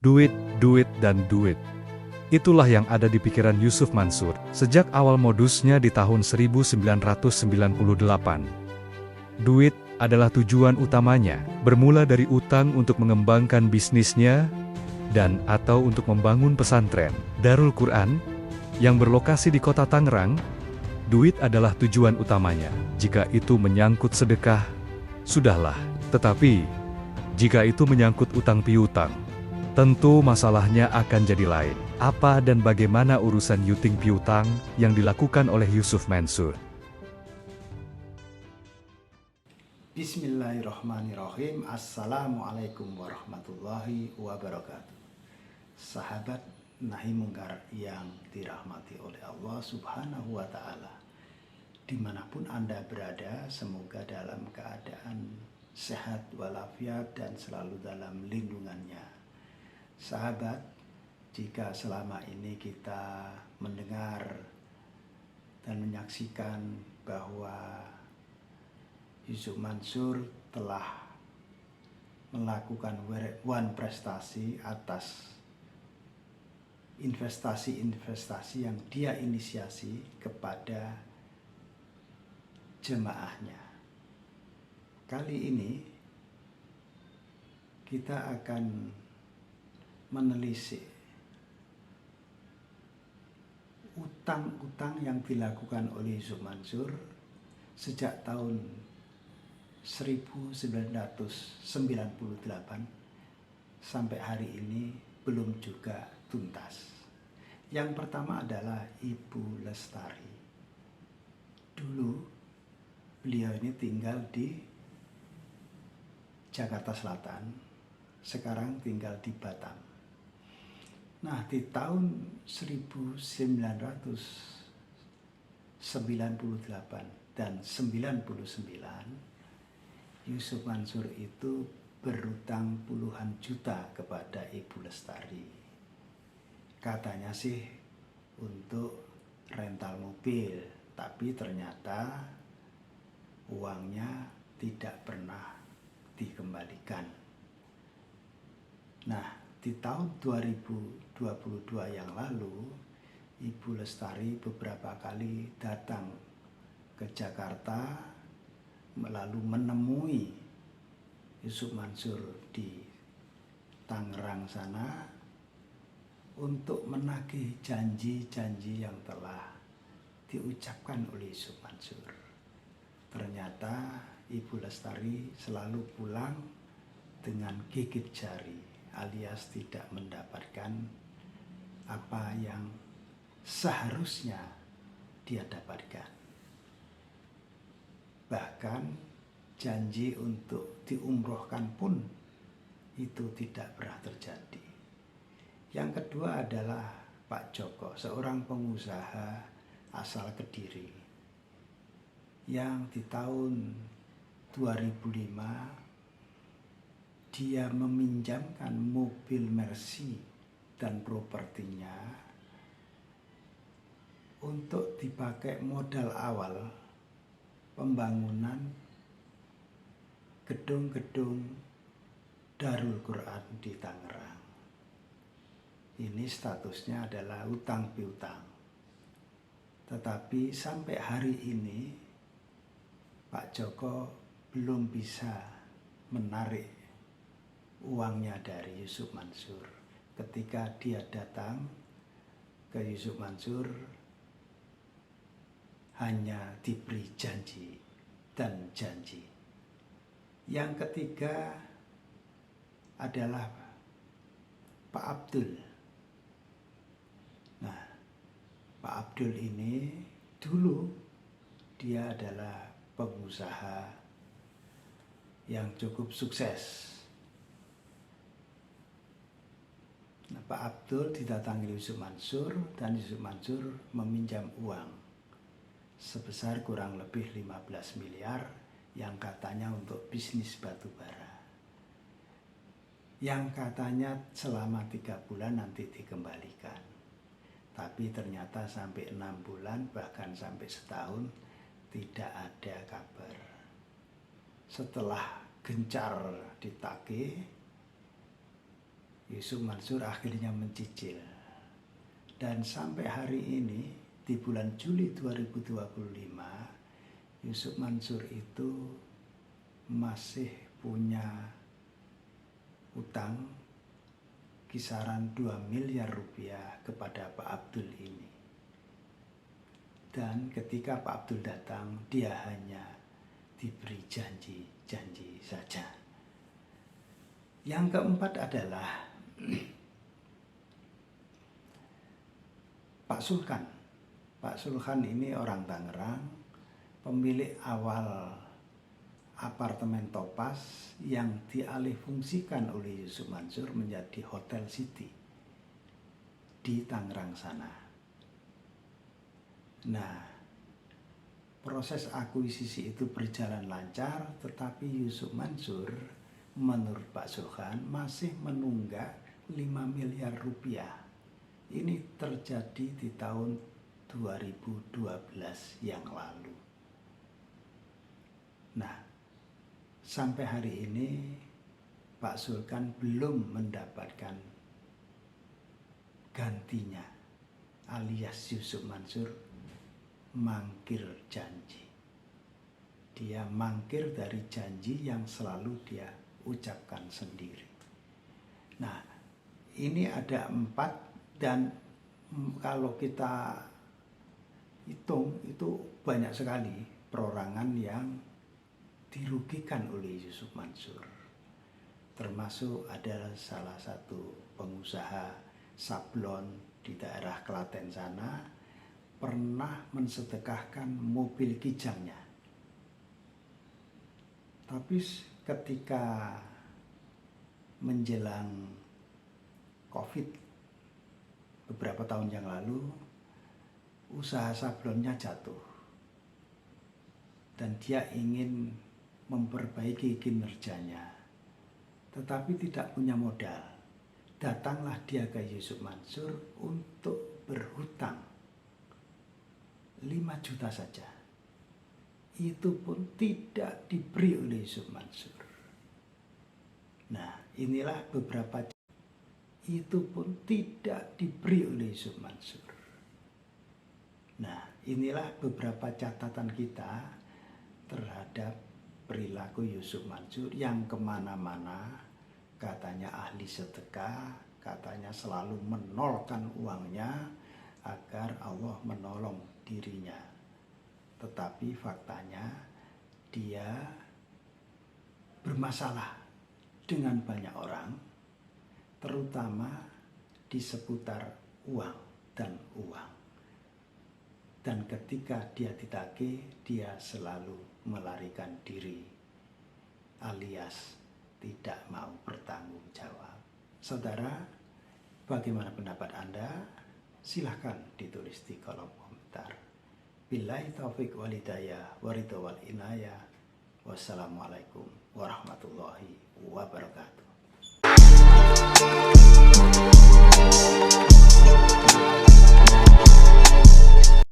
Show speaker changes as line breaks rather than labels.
Duit, duit, dan duit. Itulah yang ada di pikiran Yusuf Mansur sejak awal modusnya di tahun 1998. Duit adalah tujuan utamanya, bermula dari utang untuk mengembangkan bisnisnya dan atau untuk membangun pesantren Darul Quran yang berlokasi di kota Tangerang. Duit adalah tujuan utamanya. Jika itu menyangkut sedekah, sudahlah. Tetapi, jika itu menyangkut utang piutang, tentu masalahnya akan jadi lain. Apa dan bagaimana urusan yuting piutang yang dilakukan oleh Yusuf Mansur?
Bismillahirrahmanirrahim. Assalamualaikum warahmatullahi wabarakatuh. Sahabat Nahi Mungkar yang dirahmati oleh Allah Subhanahu wa Ta'ala, dimanapun Anda berada, semoga dalam keadaan sehat walafiat dan selalu dalam lindungannya. Sahabat, jika selama ini kita mendengar dan menyaksikan bahwa Yusuf Mansur telah melakukan one prestasi atas investasi-investasi yang dia inisiasi kepada jemaahnya. Kali ini kita akan menelisik utang-utang yang dilakukan oleh Yusuf Mansur sejak tahun 1998 sampai hari ini belum juga tuntas. Yang pertama adalah Ibu Lestari. Dulu beliau ini tinggal di Jakarta Selatan, sekarang tinggal di Batam. Nah, di tahun 1998 dan 99, Yusuf Mansur itu berutang puluhan juta kepada Ibu Lestari. Katanya sih untuk rental mobil, tapi ternyata uangnya tidak pernah dikembalikan. Nah, di tahun 2022 yang lalu, Ibu Lestari beberapa kali datang ke Jakarta, lalu menemui Yusuf Mansur di Tangerang sana untuk menagih janji-janji yang telah diucapkan oleh Yusuf Mansur. Ternyata Ibu Lestari selalu pulang dengan gigit jari, alias tidak mendapatkan apa yang seharusnya dia dapatkan. Bahkan janji untuk diumrohkan pun itu tidak pernah terjadi. Yang kedua adalah Pak Joko, seorang pengusaha asal Kediri, yang di tahun 2005 dia meminjamkan mobil Mercy dan propertinya untuk dipakai modal awal pembangunan gedung-gedung Darul Quran di Tangerang. Ini statusnya adalah utang piutang. Tetapi sampai hari ini Pak Joko belum bisa menarik uangnya dari Yusuf Mansur. Ketika dia datang ke Yusuf Mansur, hanya diberi janji dan janji. Yang ketiga adalah Pak Abdul. Nah, Pak Abdul ini dulu dia adalah pengusaha yang cukup sukses. Nah, Pak Abdul didatangi Yusuf Mansur dan Yusuf Mansur meminjam uang sebesar kurang lebih 15 miliar yang katanya untuk bisnis batu bara, yang katanya selama 3 bulan nanti dikembalikan. Tapi ternyata sampai 6 bulan bahkan sampai setahun tidak ada kabar. Setelah gencar ditagih, Yusuf Mansur akhirnya mencicil. Dan sampai hari ini di bulan Juli 2025 Yusuf Mansur itu masih punya utang kisaran 2 miliar rupiah kepada Pak Abdul ini. Dan ketika Pak Abdul datang, dia hanya diberi janji-janji saja. Yang keempat adalah Pak Sulkan. Pak Sulkan ini orang Tangerang, pemilik awal apartemen Topaz yang dialihfungsikan oleh Yusuf Mansur menjadi Hotel City di Tangerang sana. Nah, proses akuisisi itu berjalan lancar, tetapi Yusuf Mansur menurut Pak Sulkan masih menunggak 5 miliar rupiah. Ini terjadi di tahun 2012 yang lalu. Nah, sampai hari ini Pak Sulkan belum mendapatkan gantinya, alias Yusuf Mansur mangkir janji. Dia mangkir dari janji yang selalu dia ucapkan sendiri. Nah, ini ada 4 dan kalau kita hitung itu banyak sekali perorangan yang dirugikan oleh Yusuf Mansur. Termasuk ada salah satu pengusaha sablon di daerah Klaten sana pernah mensedekahkan mobil kijangnya. Tapi ketika menjelang COVID beberapa tahun yang lalu, usaha sablonnya jatuh dan dia ingin memperbaiki kinerjanya, tetapi tidak punya modal. Datanglah dia ke Yusuf Mansur untuk berhutang 5 juta saja. Itu pun tidak diberi oleh Yusuf Mansur. Nah, inilah beberapa itu pun tidak diberi oleh Yusuf Mansur. Nah, inilah beberapa catatan kita terhadap perilaku Yusuf Mansur yang kemana-mana katanya ahli sedekah, katanya selalu menolkan uangnya agar Allah menolong dirinya. Tetapi faktanya dia bermasalah dengan banyak orang, terutama di seputar uang dan uang. Dan ketika dia ditagih, dia selalu melarikan diri, alias tidak mau bertanggung jawab. Saudara, bagaimana pendapat Anda? Silahkan ditulis di kolom komentar. Billahi taufiq wal hidayah, waridho wal inayah. Wassalamualaikum warahmatullahi wabarakatuh.